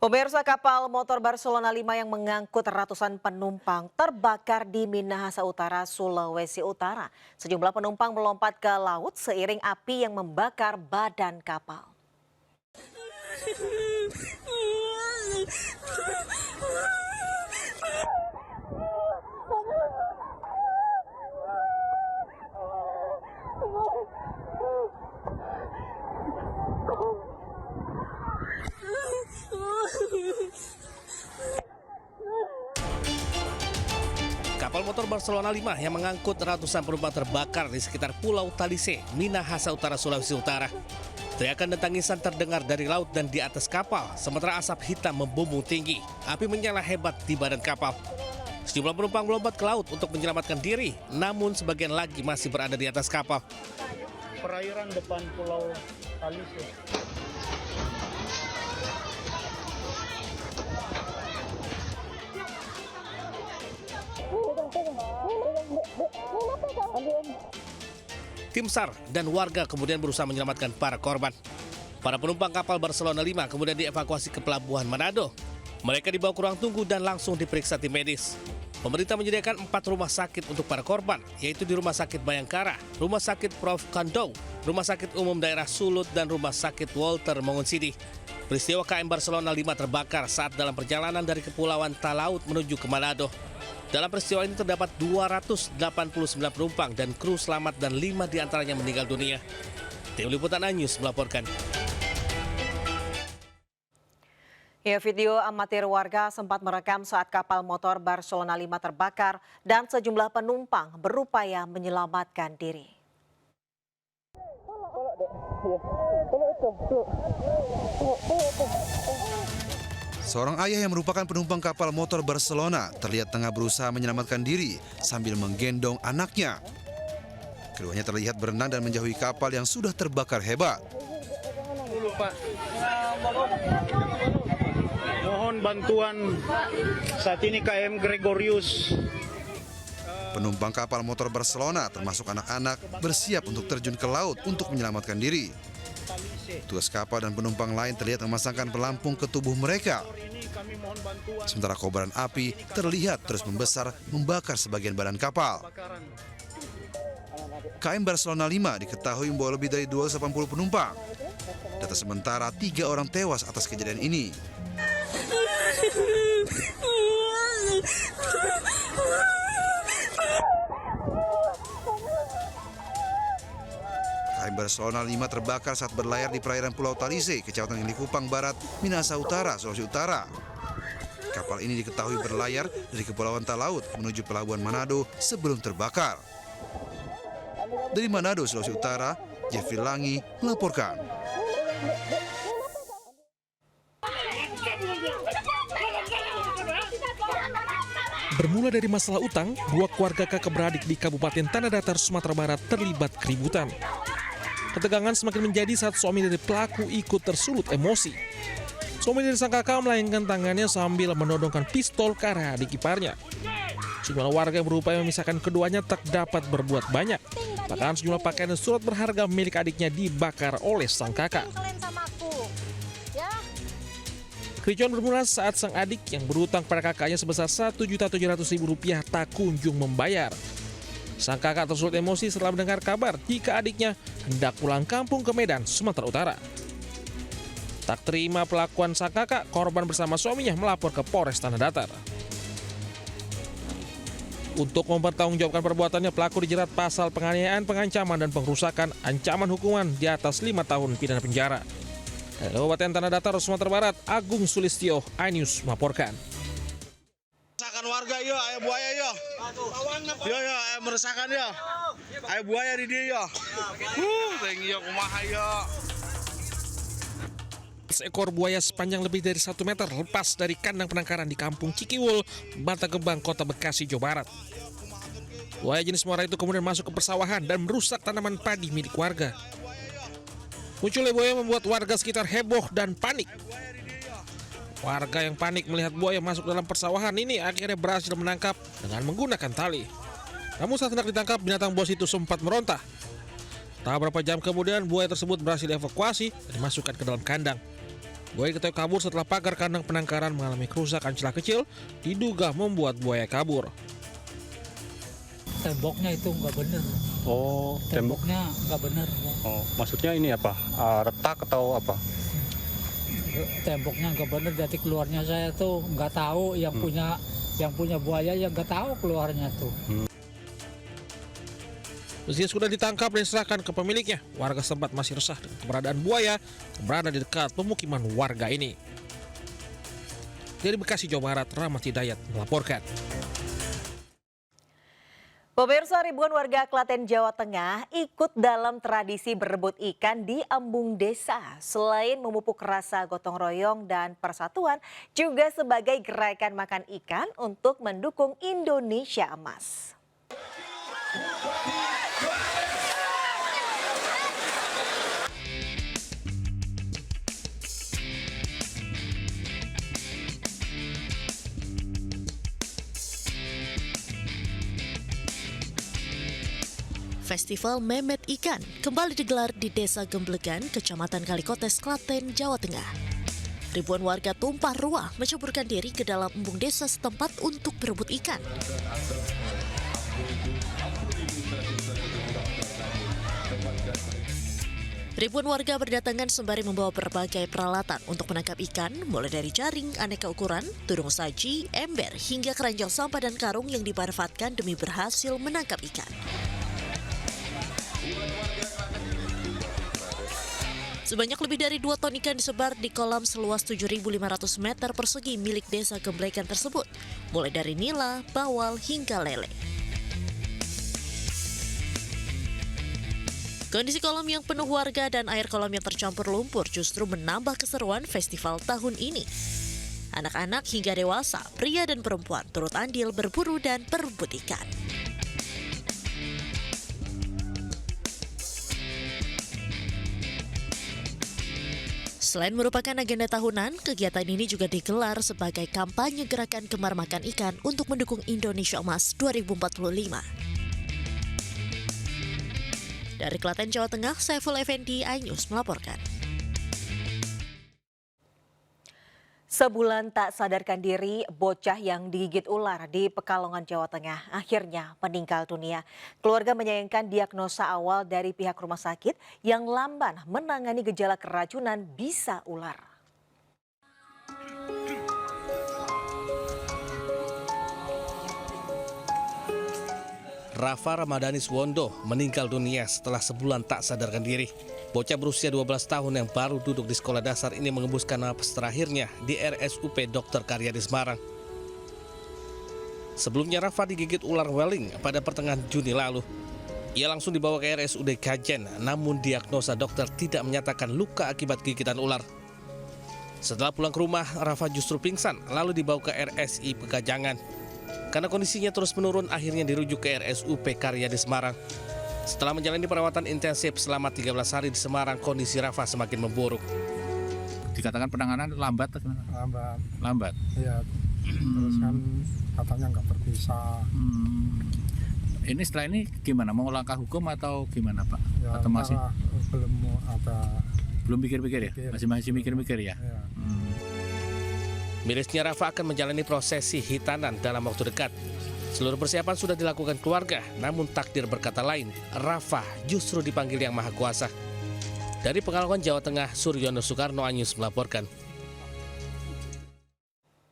Pemirsa, kapal motor Barcelona 5 yang mengangkut ratusan penumpang terbakar di Minahasa Utara, Sulawesi Utara. Sejumlah penumpang melompat ke laut seiring api yang membakar badan kapal. Kapal motor Barcelona 5 yang mengangkut ratusan penumpang terbakar di sekitar Pulau Talise, Minahasa Utara, Sulawesi Utara. Teriakan dan tangisan terdengar dari laut dan di atas kapal, sementara asap hitam membumbung tinggi. Api menyala hebat di badan kapal. Sejumlah penumpang melompat ke laut untuk menyelamatkan diri, namun sebagian lagi masih berada di atas kapal. Perairan depan Pulau Talise. Tim SAR dan warga kemudian berusaha menyelamatkan para korban. Para penumpang kapal Barcelona 5 kemudian dievakuasi ke Pelabuhan Manado. Mereka dibawa ke ruang tunggu dan langsung diperiksa tim medis. Pemerintah menyediakan 4 rumah sakit untuk para korban, yaitu di Rumah Sakit Bayangkara, Rumah Sakit Prof. Kandou, Rumah Sakit Umum Daerah Sulut, dan Rumah Sakit Walter Mongoonsidi. Peristiwa KM Barcelona 5 terbakar saat dalam perjalanan dari Kepulauan Talaut menuju ke Manado. Dalam peristiwa ini terdapat 289 penumpang dan kru selamat dan 5 diantaranya meninggal dunia. Tim Liputan Anyus melaporkan. Ya, video amatir warga sempat merekam saat kapal motor Barcelona 5 terbakar dan sejumlah penumpang berupaya menyelamatkan diri. Seorang ayah yang merupakan penumpang kapal motor Barcelona terlihat tengah berusaha menyelamatkan diri sambil menggendong anaknya. Keduanya terlihat berenang dan menjauhi kapal yang sudah terbakar hebat. Mohon bantuan saat ini KM Gregorius. Penumpang kapal motor Barcelona termasuk anak-anak bersiap untuk terjun ke laut untuk menyelamatkan diri. Tugas kapal dan penumpang lain terlihat memasangkan pelampung ke tubuh mereka. Sementara kobaran api terlihat terus membesar membakar sebagian badan kapal. KM Barcelona 5 diketahui membawa lebih dari 280 penumpang. Data sementara 3 orang tewas atas kejadian ini. KM Barcelona 5 terbakar saat berlayar di perairan Pulau Talise, Kecamatan Likupang Barat, Minahasa Utara, Sulawesi Utara. Kapal ini diketahui berlayar dari Kepulauan Talaut menuju Pelabuhan Manado sebelum terbakar. Dari Manado, Sulawesi Utara, Jeffrey Langi melaporkan. Bermula dari masalah utang, 2 keluarga kakak beradik di Kabupaten Tanah Datar, Sumatera Barat terlibat keributan. Ketegangan semakin menjadi saat suami dari pelaku ikut tersulut emosi. Suami dari sang kakak melayangkan tangannya sambil menodongkan pistol ke arah adik iparnya. Sejumlah warga yang berupaya memisahkan keduanya tak dapat berbuat banyak. Bahkan sejumlah pakaian dan surat berharga milik adiknya dibakar oleh sang kakak. Kericuan bermula saat sang adik yang berutang pada kakaknya sebesar Rp1.700.000 tak kunjung membayar. Sang kakak tersulut emosi setelah mendengar kabar jika adiknya hendak pulang kampung ke Medan, Sumatera Utara. Tak terima pelakuan sang kakak, korban bersama suaminya melapor ke Polres Tanah Datar. Untuk mempertanggungjawabkan perbuatannya, pelaku dijerat pasal penganiayaan, pengancaman, dan pengrusakan, ancaman hukuman di atas 5 tahun pidana penjara. Dari Kabupaten Tanah Datar, Sumatera Barat, Agung Sulistyo, iNews melaporkan. Meresahkan warga yo, ayah buaya yo. Yo ayah meresahkan yo. Ayah buaya di dia yo. Thank you kumaha yo. Seekor buaya sepanjang lebih dari 1 meter lepas dari kandang penangkaran di Kampung Cikiwul, Bantar Gebang, Kota Bekasi, Jawa Barat. Buaya jenis muara itu kemudian masuk ke persawahan dan merusak tanaman padi milik warga. Munculnya buaya membuat warga sekitar heboh dan panik. Warga yang panik melihat buaya masuk dalam persawahan ini akhirnya berhasil menangkap dengan menggunakan tali. Namun saat hendak ditangkap, binatang buas itu sempat meronta. Tak berapa jam kemudian buaya tersebut berhasil dievakuasi dan dimasukkan ke dalam kandang. Buaya diketahui kabur setelah pagar kandang penangkaran mengalami kerusakan celah kecil, diduga membuat buaya kabur. Temboknya itu nggak bener. Oh, tembok. Temboknya nggak bener. Oh, maksudnya ini apa? Retak atau apa? Temboknya nggak bener, jadi keluarnya saya tuh nggak tahu. Yang punya buaya yang nggak tahu keluarnya tuh. Meski sudah ditangkap dan diserahkan ke pemiliknya, warga setempat masih resah dengan keberadaan buaya yang berada di dekat pemukiman warga ini. Dari Bekasi, Jawa Barat, Rahmat Hidayat melaporkan. Pemirsa, ribuan warga Klaten, Jawa Tengah ikut dalam tradisi berebut ikan di embung desa. Selain memupuk rasa gotong royong dan persatuan, juga sebagai gerakan makan ikan untuk mendukung Indonesia Emas. Festival Memet Ikan kembali digelar di Desa Gemblegan, Kecamatan Kalikotes, Klaten, Jawa Tengah. Ribuan warga tumpah ruah mencampurkan diri ke dalam embung desa setempat untuk berebut ikan. Ribuan warga berdatangan sembari membawa berbagai peralatan untuk menangkap ikan, mulai dari jaring aneka ukuran, tudung saji, ember, hingga keranjang sampah dan karung yang dimanfaatkan demi berhasil menangkap ikan. Sebanyak lebih dari 2 ton ikan disebar di kolam seluas 7.500 meter persegi milik Desa Gemblegan tersebut, mulai dari nila, bawal, hingga lele. Kondisi kolam yang penuh warga dan air kolam yang tercampur lumpur justru menambah keseruan festival tahun ini. Anak-anak hingga dewasa, pria dan perempuan turut andil berburu dan berebut ikan. Selain merupakan agenda tahunan, kegiatan ini juga digelar sebagai kampanye gerakan Gemar Makan Ikan untuk mendukung Indonesia Emas 2045. Dari Klaten, Jawa Tengah, Saiful Effendi, iNews melaporkan. Sebulan tak sadarkan diri, bocah yang digigit ular di Pekalongan, Jawa Tengah akhirnya meninggal dunia. Keluarga menyayangkan diagnosa awal dari pihak rumah sakit yang lamban menangani gejala keracunan bisa ular. Rafa Ramadhani Suwondo meninggal dunia setelah sebulan tak sadarkan diri. Bocah berusia 12 tahun yang baru duduk di sekolah dasar ini mengembuskan napas terakhirnya di RSUP Dr. Karyadi Semarang. Sebelumnya Rafa digigit ular weling pada pertengahan Juni lalu. Ia langsung dibawa ke RSUD Kajen, namun diagnosa dokter tidak menyatakan luka akibat gigitan ular. Setelah pulang ke rumah, Rafa justru pingsan lalu dibawa ke RSI Pegajangan. Karena kondisinya terus menurun, akhirnya dirujuk ke RSUP Karyadi Semarang. Setelah menjalani perawatan intensif selama 13 hari di Semarang, kondisi Rafa semakin memburuk. Dikatakan penanganan lambat atau gimana? Lambat? Iya, terus kan katanya nggak berpisah. Ini setelah ini gimana? Mau langkah hukum atau gimana Pak? Ya, atau masih? Belum ada. Belum pikir-pikir ya? Masih mikir-mikir ya? Ya. Mirisnya Rafa akan menjalani prosesi hitanan dalam waktu dekat. Seluruh persiapan sudah dilakukan keluarga, namun takdir berkata lain. Rafa justru dipanggil Yang Maha Kuasa. Dari Pekalongan, Jawa Tengah, Suryono Soekarno, iNews melaporkan.